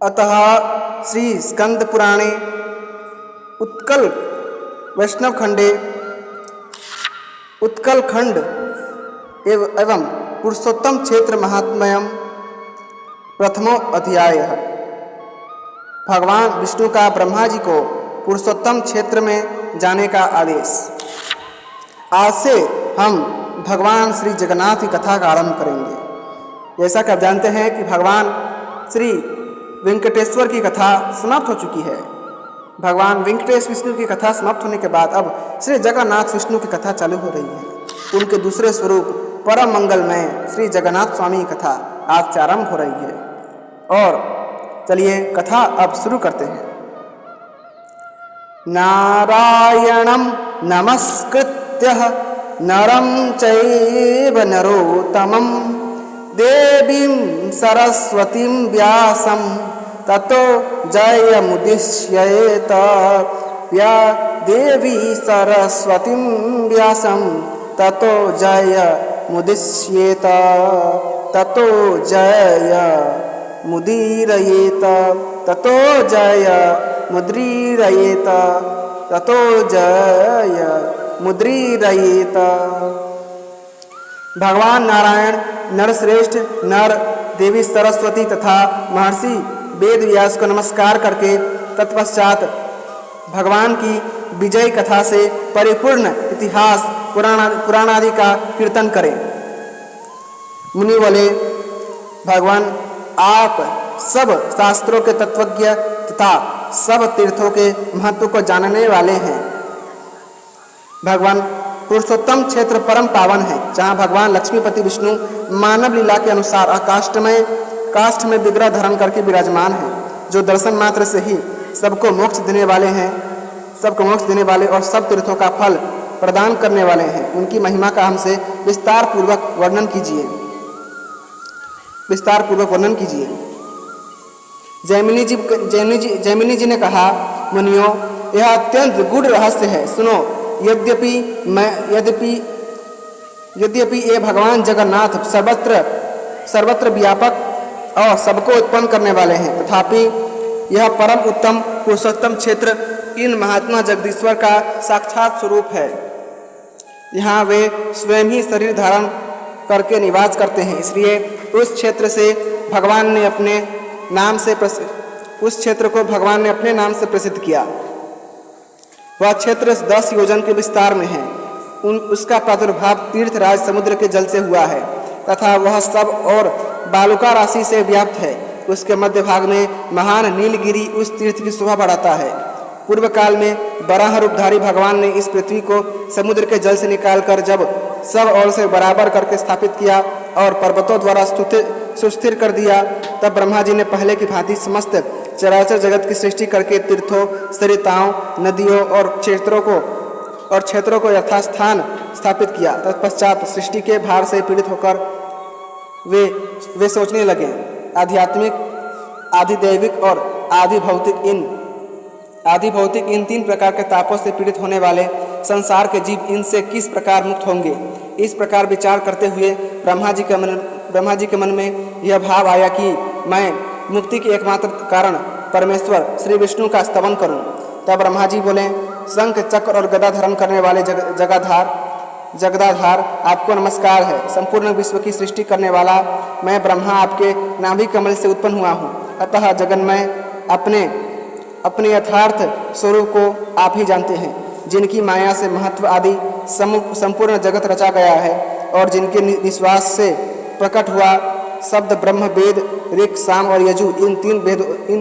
अतः श्री स्कंद पुराणे उत्कल वैष्णव खंडे उत्कल खंड एवं पुरुषोत्तम क्षेत्र महात्म्यम प्रथमो अध्याय। भगवान विष्णु का ब्रह्मा जी को पुरुषोत्तम क्षेत्र में जाने का आदेश। आज से हम भगवान श्री जगन्नाथ की कथा का आरंभ करेंगे। जैसा कि आप जानते हैं कि भगवान श्री वेंकटेश्वर की कथा समाप्त हो चुकी है। भगवान वेंकटेश विष्णु की कथा समाप्त होने के बाद अब श्री जगन्नाथ विष्णु की कथा चालू हो रही है। उनके दूसरे स्वरूप परम मंगलमय श्री जगन्नाथ स्वामी की कथा आज से आरंभ हो रही है। और चलिए कथा अब शुरू करते हैं। नारायणं नमस्कृत्य नरं चैव नरोत्तमं देवीं सरस्वतीं व्यासं ततो जयमुदीरयेत। या देवी सरस्वतीं व्यासं ततो जयमुदीरयेत। ततो जयमुदीरयेत। ततो जयमुदीरयेत। ततो जयमुदीरयेत। भगवान नारायण नरश्रेष्ठ नर देवी सरस्वती तथा महर्षि वेद व्यास को नमस्कार करके तत्पश्चात भगवान की विजय कथा से परिपूर्ण इतिहास पुराणादि का कीर्तन करें। मुनि बोले, भगवान आप सब शास्त्रों के तत्वज्ञ तथा सब तीर्थों के महत्व को जानने वाले हैं। भगवान पुरुषोत्तम क्षेत्र परम पावन है, जहाँ भगवान लक्ष्मीपति विष्णु मानव लीला के अनुसार काष्ठ में विग्रह धारण करके विराजमान है, जो दर्शन मात्र से ही सबको मोक्ष देने वाले और सब तीर्थों का फल प्रदान करने वाले हैं। उनकी महिमा का हमसे विस्तार पूर्वक वर्णन कीजिए। जैमिनी जी ने कहा, मुनियों, यह अत्यंत गूढ़ रहस्य है, सुनो। यद्यपि ये भगवान जगन्नाथ सर्वत्र व्यापक और सबको उत्पन्न करने वाले हैं, तथापि यह परम उत्तम पुरुषोत्तम क्षेत्र इन महात्मा जगदीश्वर का साक्षात स्वरूप है। यहाँ वे स्वयं ही शरीर धारण करके निवास करते हैं, इसलिए उस क्षेत्र को भगवान ने अपने नाम से प्रसिद्ध किया। वह क्षेत्र 10 योजन के विस्तार में है। उसका प्रादुर्भाव तीर्थराज समुद्र के जल से हुआ है तथा वह सब और बालुका राशि से व्याप्त है। उसके मध्य भाग में महान नीलगिरी उस तीर्थ की शोभा बढ़ाता है। पूर्व काल में वराह रूपधारी भगवान ने इस पृथ्वी को समुद्र के जल से निकालकर जब सब ओर से बराबर करके स्थापित किया और पर्वतों द्वारा सुस्थिर कर दिया, तब ब्रह्मा जी ने पहले की भांति समस्त चराचर जगत की सृष्टि करके तीर्थों, सरिताओं, नदियों और क्षेत्रों को यथास्थान स्थापित किया। तत्पश्चात सृष्टि के भार से पीड़ित होकर वे सोचने लगे, आध्यात्मिक, आधिदैविक और आधि भौतिक इन 3 प्रकार के तापों से पीड़ित होने वाले संसार के जीव इनसे किस प्रकार मुक्त होंगे। इस प्रकार विचार करते हुए ब्रह्मा जी के मन में यह भाव आया कि मैं मुक्ति के एकमात्र कारण परमेश्वर श्री विष्णु का स्तवन करूं। तब ब्रह्मा जी बोले, शंख चक्र और गदा धारण करने वाले जगदाधार आपको नमस्कार है। संपूर्ण विश्व की सृष्टि करने वाला मैं ब्रह्मा आपके नाभि कमल से उत्पन्न हुआ हूँ। अतः जगन्मय अपने यथार्थ स्वरूप को आप ही जानते हैं, जिनकी माया से महत्व आदि संपूर्ण जगत रचा गया है और जिनके निश्वास से प्रकट हुआ शब्द ब्रह्म, वेद, ऋक्, साम और यजु इन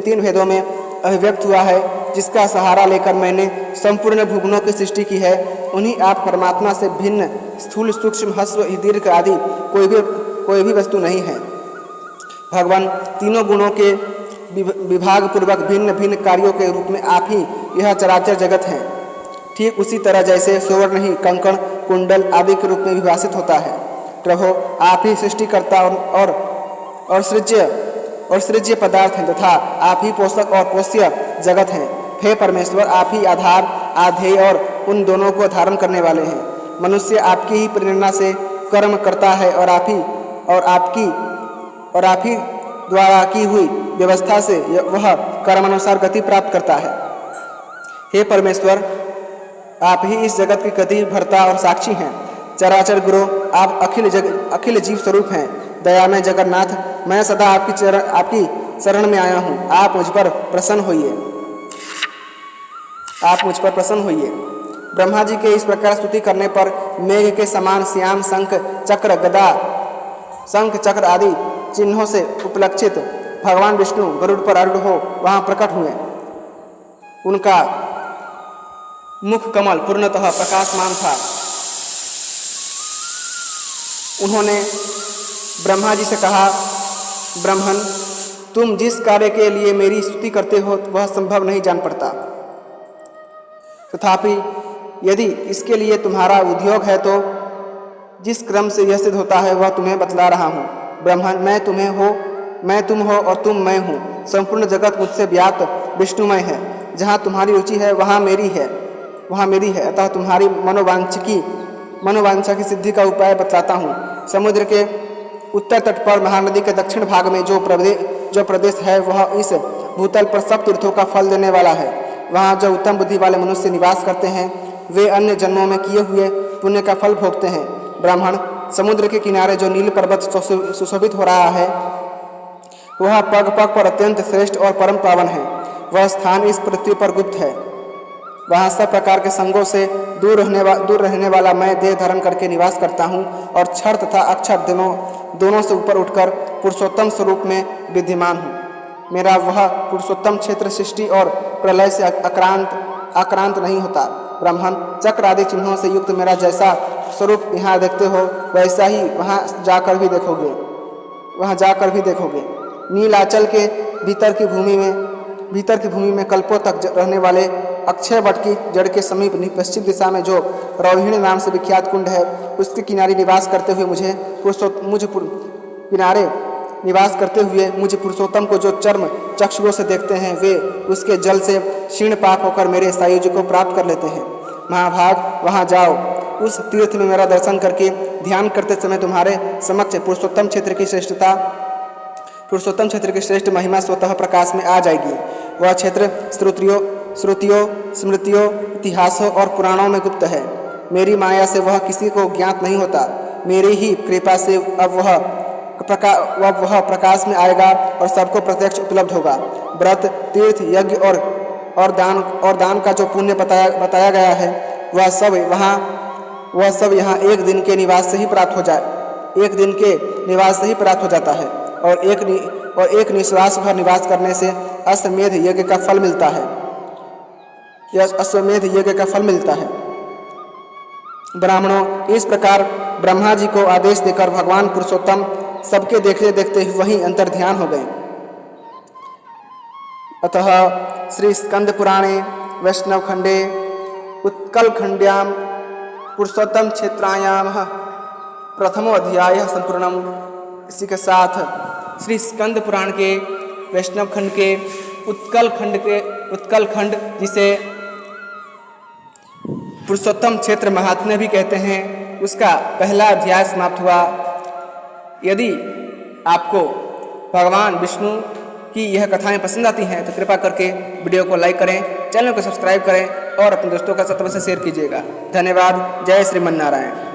तीन भेदों में अभिव्यक्त हुआ है, जिसका सहारा लेकर मैंने संपूर्ण भुवनों की सृष्टि की है। उन्हीं आप परमात्मा से भिन्न स्थूल, सूक्ष्म, ह्रस्व, दीर्घ आदि कोई भी वस्तु नहीं है। भगवान तीनों गुणों के विभाग पूर्वक भिन्न भिन्न कार्यों के रूप में आप ही यह चराचर जगत हैं। ठीक उसी तरह जैसे सुवर्ण ही कंकण, कुंडल आदि के रूप में विभाषित होता है। प्रभो, आप ही सृष्टिकर्ता और सृज्य पदार्थ हैं तथा आप ही पोषक और पोष्य जगत हैं। हे परमेश्वर, आप ही आधार, आधेय और उन दोनों को धारण करने वाले हैं। मनुष्य आपकी ही प्रेरणा से कर्म करता है और आप ही द्वारा की हुई व्यवस्था से वह कर्मानुसार गति प्राप्त करता है। हे परमेश्वर, आप ही इस जगत की गति भरता और साक्षी हैं। चराचर गुरु, आप अखिल जीव स्वरूप हैं। दयामय जगन्नाथ, मैं सदा आपकी शरण में आया हूँ। आप मुझ पर प्रसन्न होइए, आप मुझ पर प्रसन्न होइए। ब्रह्मा जी के इस प्रकार स्तुति करने पर मेघ के समान श्याम शंख चक्र गदा शंख चक्र आदि चिन्हों से उपलक्षित भगवान विष्णु गरुड़ पर आरूढ़ हो वहाँ प्रकट हुए। उनका मुख कमल पूर्णतः प्रकाशमान था। उन्होंने ब्रह्मा जी से कहा, ब्रह्मन, तुम जिस कार्य के लिए मेरी स्तुति करते हो वह संभव नहीं जान पड़ता, तथापि यदि इसके लिए तुम्हारा उद्योग है तो जिस क्रम से यह सिद्ध होता है वह तुम्हें बतला रहा हूँ। ब्रह्मन, मैं तुम हो और तुम मैं हूँ। संपूर्ण जगत मुझसे व्याप्त विष्णुमय है। जहाँ तुम्हारी रुचि है वहाँ मेरी है। अतः तुम्हारी मनोवांछा की सिद्धि का उपाय बतलाता हूँ। समुद्र के उत्तर तट पर महानदी के दक्षिण भाग में जो प्रदेश है वह इस भूतल पर सब तीर्थों का फल देने वाला है। वहाँ जो उत्तम बुद्धि वाले मनुष्य निवास करते हैं वे अन्य जन्मों में किए हुए पुण्य का फल भोगते हैं। ब्राह्मण, समुद्र के किनारे जो नील पर्वत सुशोभित हो रहा है वह पग पग पर अत्यंत श्रेष्ठ और परम पावन है। वह स्थान इस पृथ्वी पर गुप्त है। वहाँ सब प्रकार के संगों से दूर रहने वाला मैं देह धारण करके निवास करता हूँ और क्षर तथा अक्षर दोनों से ऊपर उठकर पुरुषोत्तम स्वरूप में विद्यमान हूँ। मेरा वह पुरुषोत्तम क्षेत्र सृष्टि और प्रलय से आक्रांत नहीं होता। ब्राह्मण, चक्र आदि चिन्हों से युक्त मेरा जैसा स्वरूप यहाँ देखते हो वैसा ही वहाँ जाकर भी देखोगे। नीलाचल के भीतर की भूमि में कल्पों तक रहने वाले अक्षय वट की जड़ के समीप पश्चिम दिशा में जो रोहिणी नाम से विख्यात कुंड है उसके किनारे निवास करते हुए मुझे पुरुषोत्तम को जो चर्म चक्षुओं से देखते हैं वे उसके जल से क्षीण पाप होकर मेरे सायुज्य को प्राप्त कर लेते हैं। महाभाग, वहाँ जाओ। उस तीर्थ में मेरा दर्शन करके ध्यान करते समय तुम्हारे समक्ष पुरुषोत्तम क्षेत्र की श्रेष्ठ महिमा स्वतः प्रकाश में आ जाएगी। वह क्षेत्र श्रुतियों, स्मृतियों, इतिहासों और पुराणों में गुप्त है। मेरी माया से वह किसी को ज्ञात नहीं होता। मेरी ही कृपा से अब वह प्रकाश में आएगा और सबको प्रत्यक्ष उपलब्ध होगा। व्रत, तीर्थ, यज्ञ और दान का जो पुण्य बताया गया है वह सब यहाँ एक दिन के निवास से ही प्राप्त हो जाता है और एक निश्वास भर निवास करने से अश्वमेध यज्ञ का फल मिलता है। ब्राह्मणों, इस प्रकार ब्रह्मा जी को आदेश देकर भगवान पुरुषोत्तम सबके देखते देखते वहीं अंतर्ध्यान हो गए। अतः श्री स्कंद पुराणे वैष्णव खंडे उत्कल खंड्यां पुरुषोत्तम क्षेत्रायाम प्रथमो अध्याय संपूर्णम। इसी के साथ श्री स्कंद पुराण के वैष्णव खंड के उत्कल खंड जिसे पुरुषोत्तम क्षेत्र महात्म्य भी कहते हैं उसका पहला अध्याय समाप्त हुआ। यदि आपको भगवान विष्णु की यह कथाएं पसंद आती हैं तो कृपा करके वीडियो को लाइक करें, चैनल को सब्सक्राइब करें और अपने दोस्तों का साथ शेयर कीजिएगा। धन्यवाद। जय श्रीमन नारायण।